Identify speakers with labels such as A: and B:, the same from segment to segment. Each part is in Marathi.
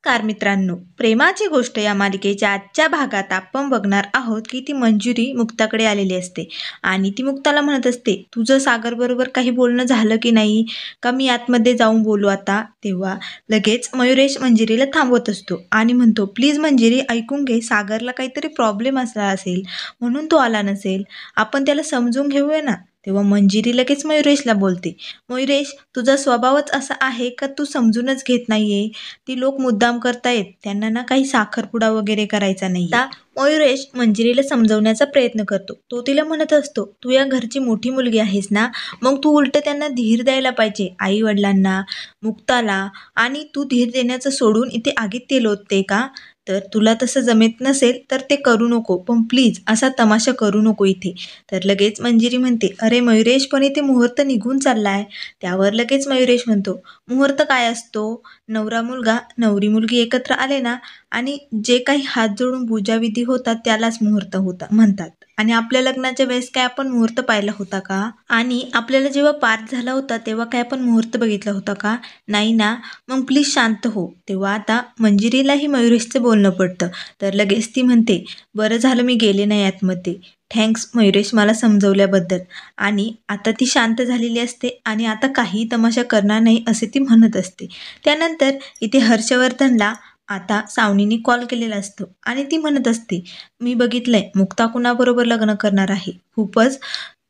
A: नमस्कार मित्रांनो, प्रेमाची गोष्ट या मालिकेच्या आजच्या भागात आपण बघणार आहोत की ती मंजुरी मुक्ताकडे आलेली असते आणि ती मुक्ताला म्हणत असते, तुझं सागर बरोबर काही बोलणं झालं की नाही, का मी आतमध्ये जाऊन बोलू आता. तेव्हा लगेच मयुरेश मंजिरीला थांबवत असतो आणि म्हणतो, प्लीज मंजिरी ऐकून घे, सागरला काहीतरी प्रॉब्लेम असला असेल म्हणून तो आला नसेल, आपण त्याला समजून घेऊया ना. तेव्हा मंजिरी लगेच मयुरेशला बोलते, मयुरेश तुझा स्वभावच असा आहे का तू समजूनच घेत नाहीये. ती लोक मुद्दाम करतायत, त्यांना ना काही साखरपुडा वगैरे करायचा नाही. आता मयुरेश मंजिरीला समजवण्याचा प्रयत्न करतो. तो तिला म्हणत असतो, तू या घरची मोठी मुलगी आहेस ना, मग तू उलट त्यांना धीर द्यायला पाहिजे, आई वडिलांना, मुक्ताला. आणि तू धीर देण्याचं सोडून इथे आगीत तेल ओतते का. तर तुला तसं जमेत नसेल तर ते करू नको, पण प्लीज असा तमाशा करू नको इथे. तर लगेच मंजिरी म्हणते, अरे मयुरेश पण इथे मुहूर्त निघून चाललाय. त्यावर लगेच मयुरेश म्हणतो, मुहूर्त काय असतो, नवरा मुलगा नवरी मुलगी एकत्र आले ना, आणि जे काही हात जोडून पूजाविधी होतात त्यालाच मुहूर्त होता म्हणतात. आणि आपल्या लग्नाच्या वेळेस काय आपण मुहूर्त पाहिला होता का. आणि आपल्याला जेव्हा पाठ झाला होता तेव्हा काय आपण मुहूर्त बघितला होता का, नाही ना. मग प्लीज शांत हो. तेव्हा आता मंजिरीलाही मयुरेशचं बोलणं पडतं. तर लगेच ती म्हणते, बरं झालं मी गेले नाही आतमध्ये, थँक्स मयुरेश मला समजवल्याबद्दल. आणि आता ती शांत झालेली असते आणि आता काही तमाशा करणार नाही असे ती म्हणत असते. त्यानंतर इथे हर्षवर्धनला आता सावनीने कॉल केलेला असतो आणि ती म्हणत असते, मी बघितलंय मुक्ता कुणाबरोबर लग्न करणार आहे, खूपच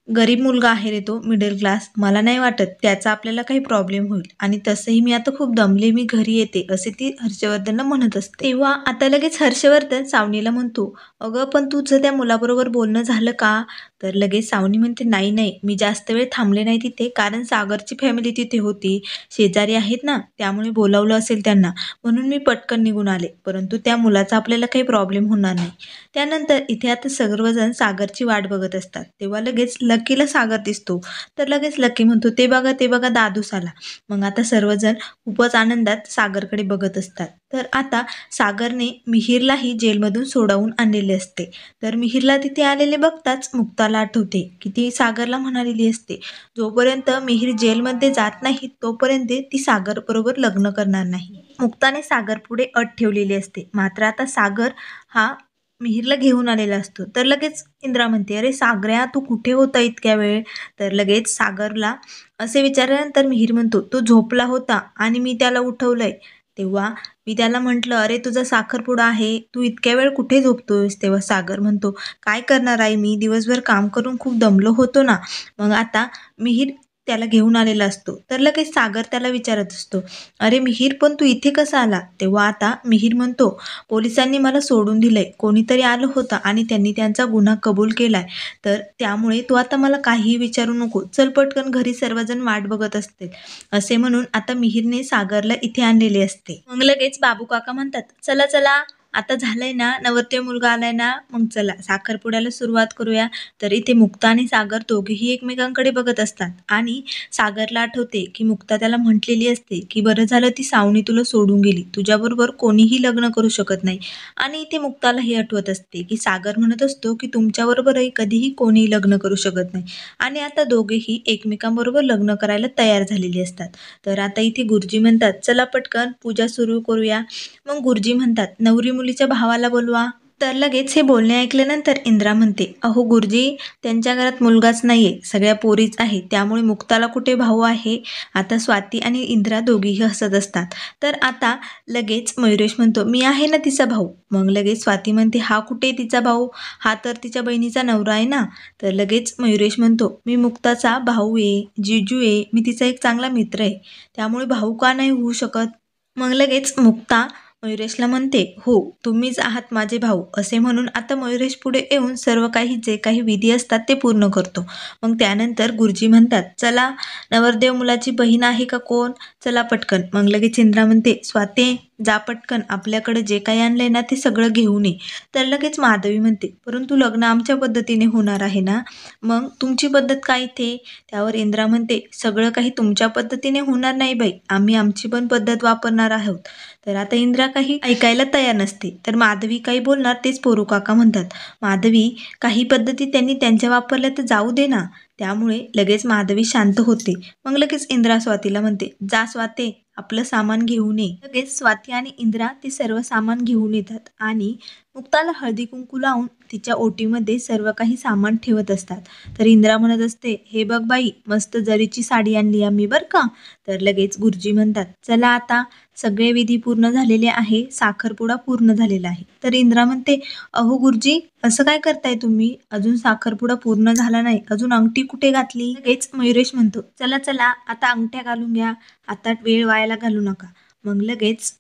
A: गरीब मुलगा आहे रे तो, मिडल क्लास. मला नाही वाटत त्याचा आपल्याला काही प्रॉब्लेम होईल, आणि तसंही मी आता खूप दमले, मी घरी येते, असे ती हर्षवर्धनला म्हणत असते. तेव्हा आता लगेच हर्षवर्धन सावनीला म्हणतो, अगं पण तुझं त्या मुलाबरोबर बोलणं झालं का. तर लगेच सावनी म्हणते, नाही नाही, मी जास्त वेळ थांबले नाही तिथे, कारण सागरची फॅमिली तिथे होती, शेजारी आहेत ना, त्यामुळे बोलावलं असेल त्यांना, म्हणून मी पटकन निघून आले, परंतु त्या मुलाचा आपल्याला काही प्रॉब्लेम होणार नाही. त्यानंतर इथे आता सर्वजण सागरची वाट बघत असतात. तेव्हा लगेच लकीला सागर दिसतो. तर लगेच लकी म्हणतो, ते बघा दादूस आला. मग आता सर्वजण खूपच आनंदात सागरकडे बघत असतात. तर आता सागरने मिहिरलाही जेलमधून सोडवून आणलेले असते. तर मिहिरला तिथे आलेले बघताच मुक्ताला आठवते की ती सागरला म्हणालेली असते, जोपर्यंत मिहिर जेलमध्ये जात नाही तोपर्यंत ती सागर बरोबर लग्न करणार नाही. मुक्ताने सागर पुढे अट ठेवलेली असते. मात्र आता सागर हा मिहिरला घेऊन आलेला असतो. तर लगेच इंद्रा म्हणते, अरे सागऱ्या तू कुठे होता इतक्या वेळ. तर लगेच सागरला असे विचारल्यानंतर मिहिर म्हणतो, तो झोपला होता आणि मी त्याला उठवलंय. तेव्हा मी त्याला म्हटलं, अरे तुझा साखरपुडा आहे, तू इतक्या वेळ कुठे झोपतोयस. तेव्हा सागर म्हणतो, काय करणार आहे, मी दिवसभर काम करून खूप दमलो होतो ना. मग आता मिहिर त्याला घेऊन आलेला असतो. तर लगेच सागर त्याला विचारत असतो, अरे मिहिर पण तू इथे कसा आला. तेव्हा आता मिहिर म्हणतो, पोलिसांनी मला सोडून दिलंय, कोणीतरी आलं होतं आणि त्यांनी त्यांचा गुन्हा कबूल केलाय, तर त्यामुळे तू आता मला काहीही विचारू नको, चल पटकन घरी, सर्वजण वाट बघत असतील. असे म्हणून आता मिहिरने सागरला इथे आणलेले असते. मग लगेच बाबू काका म्हणतात, चला चला आता झालंय ना, नवरदेव मुलगा आलाय ना, मग चला साखरपुड्याला सुरुवात करूया. तर इथे मुक्ता आणि सागर दोघेही एकमेकांकडे बघत असतात आणि सागरला आठवते की मुक्ता त्याला म्हटलेली असते की बरं झालं ती सावनी तुला सोडून गेली, तुझ्याबरोबर कोणीही लग्न करू शकत नाही. आणि इथे मुक्ताला हे आठवत असते की सागर म्हणत असतो की तुमच्याबरोबरही कधीही कोणीही लग्न करू शकत नाही. आणि आता दोघेही एकमेकांबरोबर लग्न करायला तयार झालेली असतात. तर आता इथे गुरुजी म्हणतात, चला पटकन पूजा सुरू करूया. मग गुरुजी म्हणतात, नवरी मुलीच्या भावाला बोलवा. तर लगेच हे बोलणे ऐकल्यानंतर इंद्रा म्हणते, अहो गुरुजी, त्यांच्या घरात मुलगाच नाहीये, सगळ्या पोरीच आहेत, त्यामुळे मुक्ताला कुठे भाऊ आहे. आता स्वाती आणि इंद्रा दोघीही हसत असतात. तर आता लगेच मयुरेश म्हणतो, मी आहे ना तिचा भाऊ. मग लगेच स्वाती म्हणते, हा कुठे तिचा भाऊ, हा तर तिच्या बहिणीचा नवरा आहे ना. तर लगेच मयुरेश म्हणतो, मी मुक्ताचा भाऊ आहे, जिजू आहे, मी तिचा एक चांगला मित्र आहे, त्यामुळे भाऊ का नाही होऊ शकत. मग लगेच मुक्ता मयुरेशला म्हणते, हो तुम्हीच आहात माझे भाऊ, असे म्हणून आता मयुरेश पुढे येऊन सर्व काही जे काही विधी असतात ते पूर्ण करतो. मग त्यानंतर गुरुजी म्हणतात, चला नवरदेव मुलाची बहीण आहे का कोण, चला पटकन. मग लगेच इंद्रा म्हणते, स्वाते जा पटकन, आपल्याकडे जे काही आणलंय ना ते सगळं घेऊन ये. तर लगेच माधवी म्हणते, परंतु लग्न आमच्या पद्धतीने होणार आहे ना, मग तुमची पद्धत काय इथे. त्यावर इंद्रा म्हणते, सगळं काही तुमच्या पद्धतीने होणार नाही बाई, आम्ही आमची पण पद्धत वापरणार आहोत. तर आता इंद्रा काही ऐकायला तयार नसते. तर माधवी काही बोलणार तेच पोरू काका म्हणतात, माधवी काही पद्धती त्यांनी त्यांच्या वापरल्या तर जाऊ दे ना, त्यामुळे लगेच माधवी शांत होते. मग लगेच इंद्रा स्वातीला म्हणते, जा स्वाते, आपलं सामान घेऊन ये. लगेच स्वाती आणि इंद्रा ते सर्व सामान घेऊन येतात आणि मुक्ताला हळदी कुंकू लावून तिच्या ओटीमध्ये सर्व काही सामान ठेवत असतात. तर इंद्रा म्हणत असते, हे बघ बाई, मस्त जरीची साडी आणली आम्ही बरं का. तर लगेच गुरुजी म्हणतात, चला आता सगळे विधी पूर्ण झालेले आहे, साखरपुडा पूर्ण झालेला आहे. तर इंद्रा म्हणते, अहो गुरुजी, असं काय करताय तुम्ही, अजून साखरपुडा पूर्ण झाला नाही, अजून अंगठी कुठे घातली. लगेच मयुरेश म्हणतो, चला चला आता अंगठ्या घालून घ्या, आता वेळ वायाला घालू नका. मग लगेच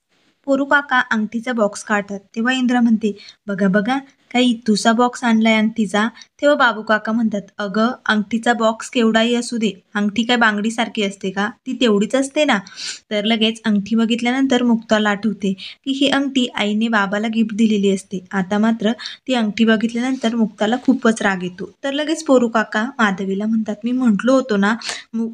A: पोरू काका अंगठीचा बॉक्स काढतात. तेव्हा इंद्रा म्हणते, बघा बघा, काही तुझा बॉक्स आणलाय अंगठीचा. तेव्हा बाबू काका म्हणतात, अगं अंगठीचा बॉक्स केवढाही असू दे, अंगठी काय बांगडीसारखी असते का, ती तेवढीच असते ना. तर लगेच अंगठी बघितल्यानंतर मुक्ताला आठवते की ही अंगठी आईने बाबाला गिफ्ट दिलेली असते. आता मात्र ती अंगठी बघितल्यानंतर मुक्ताला खूपच राग येतो. तर लगेच पोरू काका माधवीला म्हणतात, मी म्हटलो होतो ना,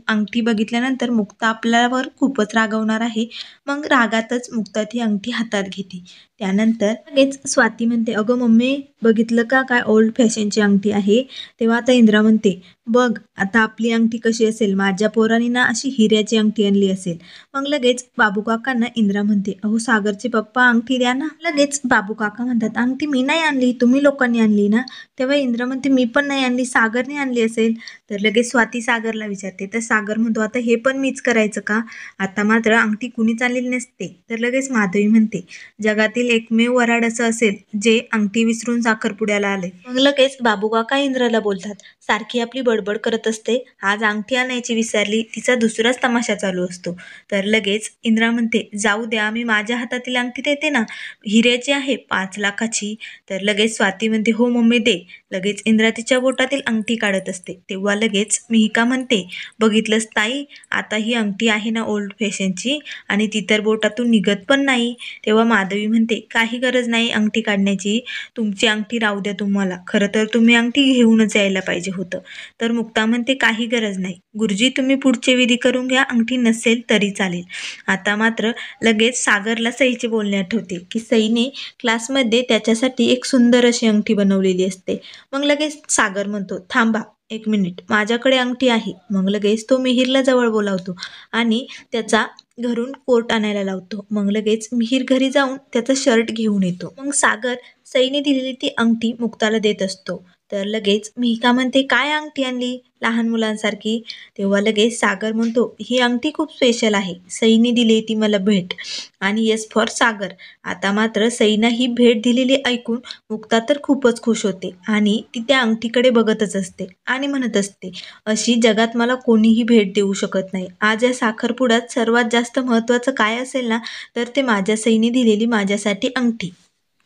A: अंगठी बघितल्यानंतर मुक्ता आपल्यावर खूपच रागवणार आहे. मग रागातच मुक्ता ती अंगठी हातात घेते. त्यानंतर लगेच स्वाती म्हणते, अगं मम्मी, बघितलं का, काय ओल्ड फॅशनची अंगठी आहे. तेव्हा आता इंद्रा म्हणते, बघ आता आपली अंगठी कशी असेल, माझ्या पोरांनी ना अशी हिऱ्याची अंगठी आणली असेल. मग लगेच बाबू काकांना इंद्रा म्हणते, अहो सागरचे पप्पा, अंगठी द्या ना. लगेच बाबू काका म्हणतात, अंगठी मी नाही आणली, तुम्ही लोकांनी आणली ना. तेव्हा इंद्रा म्हणते, मी पण नाही आणली, सागरने आणली असेल. तर लगेच स्वाती सागरला विचारते. तर सागर म्हणतो, आता हे पण मीच करायचं का. आता मात्र अंगठी कुणीच आणलेली नसते. तर लगेच माधवी म्हणते, जगातील एकमेव वराड असं असेल जे अंगठी विसरून साखरपुड्याला आले. मग लगेच बाबू काका इंद्राला बोलतात, सारखी आपली बडबड करत असते, आज अंगठी आणायची विसरली, तिचा दुसराच तमाशा चालू असतो. तर लगेच इंद्रा म्हणते, जाऊ द्या, मी माझ्या हातातील अंगठी देते ना, हिऱ्याची आहे, 5 लाखाची. तर लगेच स्वाती म्हणते, हो मम्मी दे. लगेच इंद्रा तिच्या बोटातील अंगठी काढत असते. तेव्हा लगेच मिहिका म्हणते, बघितलंस ताई, आता ही अंगठी आहे ना ओल्ड फॅशनची, आणि ती तर बोटातून निघत पण नाही. तेव्हा माधवी म्हणते, काही गरज नाही अंगठी काढण्याची, तुमची अंगठी राहू द्या तुम्हाला, खरं तर तुम्ही अंगठी घेऊनच यायला पाहिजे होतं. तर मुक्ता म्हणते, काही गरज नाही गुरुजी, तुम्ही पुढचे विधी करून घ्या, अंगठी नसेल तरी चालेल. आता मात्र लगेच सागरला सईचे बोलणे आठवते की सईने क्लासमध्ये त्याच्यासाठी एक सुंदर अशी अंगठी बनवलेली असते. मग लगेच सागर म्हणतो, थांबा 1 मिनिट, माझ्याकडे अंगठी आहे. मग लगेच तो मिहिरला जवळ बोलावतो आणि त्याचा घरून कोट आणायला लावतो. मग लगेच मिहिर घरी जाऊन त्याचा शर्ट घेऊन येतो. मग सागर सईने दिलेली ती अंगठी मुक्ताला देत असतो. तर लगेच मिहिका म्हणते, काय अंगठी आणली लहान मुलांसारखी. तेव्हा लगेच सागर म्हणतो, ही अंगठी खूप स्पेशल आहे, सईने दिली ती मला भेट, आणि यस फॉर सागर. आता मात्र सईनं ही भेट दिलेली ऐकून मुक्ता तर खूपच खुश होते आणि ती त्या अंगठीकडे बघतच असते आणि म्हणत असते, अशी जगात मला कोणीही भेट देऊ शकत नाही. आज या साखरपुड्यात सर्वात जास्त महत्त्वाचं काय असेल ना, तर ते माझ्या सईने दिलेली माझ्यासाठी अंगठी.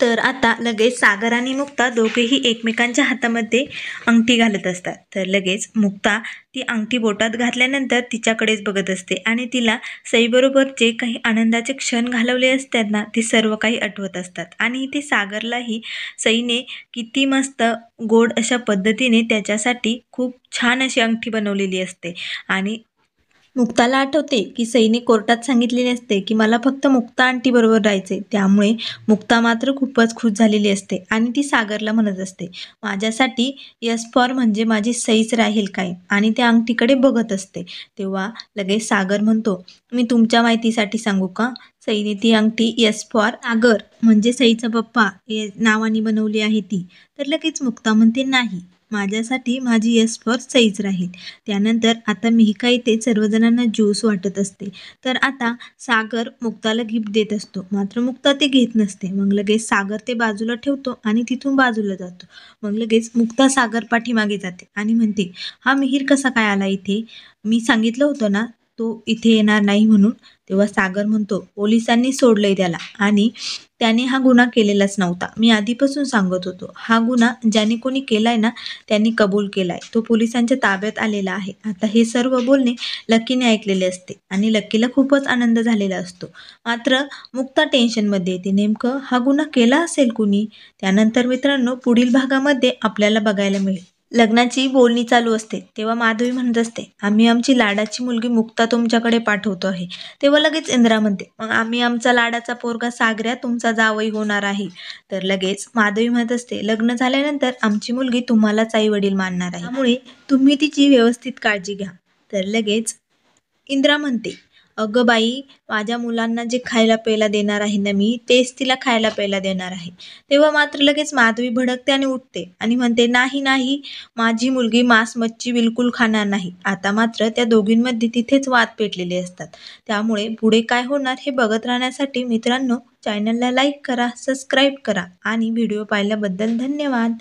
A: तर आता लगेच सागर आणि मुक्ता दोघेही एकमेकांच्या हातामध्ये अंगठी घालत असतात. तर लगेच मुक्ता ती अंगठी बोटात घातल्यानंतर तिच्याकडेच बघत असते आणि तिला सईबरोबर जे काही आनंदाचे क्षण घालवले असतात ना, ते सर्व काही आठवत असतात. आणि इथे सागरलाही सईने किती मस्त गोड अशा पद्धतीने त्याच्यासाठी खूप छान अशी अंगठी बनवलेली असते. आणि मुक्ताला आठवते की सईने कोर्टात सांगितलेले असते की मला फक्त मुक्ता आंटी बरोबर राहायचे. त्यामुळे मुक्ता मात्र खूपच खुश झालेली असते आणि ती सागरला म्हणत असते, माझ्यासाठी यस फॉर म्हणजे माझी सईच राहील काय, आणि त्या अंगठीकडे बघत असते. तेव्हा लगेच सागर म्हणतो, मी तुमच्या माहितीसाठी सांगू का, सईने ती अंगठी यस फॉर सागर म्हणजे सईचा पप्पा नावाने बनवली आहे ती. तर लगेच मुक्ता म्हणते, नाही, माझ्यासाठी माझी यस फॉर सईच राहील. त्यानंतर आता मिहिका इथे सर्वजणांना ज्यूस वाटत असते. तर आता सागर मुक्ताला गिफ्ट देत असतो, मात्र मुक्ता ते घेत नसते. मग लगेच सागर ते बाजूला ठेवतो आणि तिथून बाजूला जातो. मग लगेच मुक्ता सागर पाठीमागे जाते आणि म्हणते, हा मिहिर कसा काय आला इथे, मी सांगितलं होतं ना तो इथे येणार नाही म्हणून. तेव्हा सागर म्हणतो, पोलिसांनी सोडलंय त्याला आणि त्याने हा गुन्हा केलेलाच नव्हता, मी आधीपासून सांगत होतो. हा गुन्हा ज्याने कोणी केलाय ना, त्यांनी कबूल केलाय, तो पोलिसांच्या ताब्यात आलेला आहे. आता हे सर्व बोलणे लकीने ऐकलेले असते आणि लकीला खूपच आनंद झालेला असतो. मात्र मुक्ता टेन्शनमध्ये येते, नेमकं हा गुन्हा केला असेल कुणी. त्यानंतर मित्रांनो, पुढील भागामध्ये आपल्याला बघायला मिळेल. लग्नाची बोलणी चालू असते तेव्हा माधवी म्हणत असते, आम्ही आमची लाडाची मुलगी मुक्ता तुमच्याकडे पाठवतो आहे. तेव्हा लगेच इंद्रा म्हणते, मग आम्ही आमचा लाडाचा पोरगा सागऱ्या तुमचा जावई होणार आहे. तर लगेच माधवी म्हणत असते, लग्न झाल्यानंतर आमची मुलगी तुम्हालाच आई वडील मानणार आहे, त्यामुळे तुम्ही तिची व्यवस्थित काळजी घ्या. तर लगेच इंद्रा म्हणते, अगं बाई, माझ्या मुलांना जे खायला प्यायला देणार आहे ना मी, तेच तिला खायला प्यायला देणार आहे. तेव्हा मात्र लगेच माधवी भडकते आणि उठते आणि म्हणते, नाही नाही, माझी मुलगी मांस मच्छी बिलकुल खाणार नाही. आता मात्र त्या दोघींमध्ये तिथेच वाद पेटलेले असतात. त्यामुळे पुढे काय होणार हे बघत राहण्यासाठी मित्रांनो, चॅनलला लाईक करा, सबस्क्राईब करा आणि व्हिडिओ पाहिल्याबद्दल धन्यवाद.